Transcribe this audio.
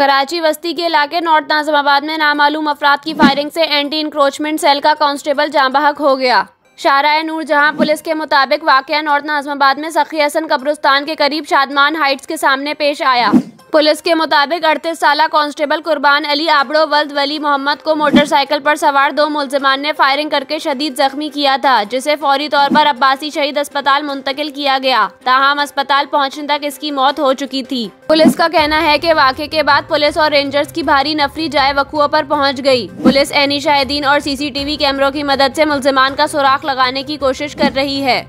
कराची बस्ती के इलाके नॉर्थ नाज़िमाबाद में नामालूम अफराद की फायरिंग से एंटी इंक्रोचमेंट सेल का कांस्टेबल जाँ बहक हो गया। शाहराह नूर जहां पुलिस के मुताबिक वाकया नॉर्थ नाज़िमाबाद में सखी हसन कब्रिस्तान के करीब शादमान हाइट्स के सामने पेश आया। पुलिस के मुताबिक 38 साला कांस्टेबल कुर्बान अली आबड़ो वल्द वली मोहम्मद को मोटरसाइकिल पर सवार 2 मुलजिमान ने फायरिंग करके शदीद जख्मी किया था, जिसे फौरी तौर पर अब्बासी शहीद अस्पताल मुंतकिल किया गया। ताहम अस्पताल पहुंचने तक इसकी मौत हो चुकी थी। पुलिस का कहना है कि वाक़े के बाद पुलिस और रेंजर्स की भारी नफरी जाए वक़ुआ पर पहुंच गई। पुलिस ऐनी शाहिदीन और CCTV कैमरों की मदद से मुलजिमान का सुराग लगाने की कोशिश कर रही है।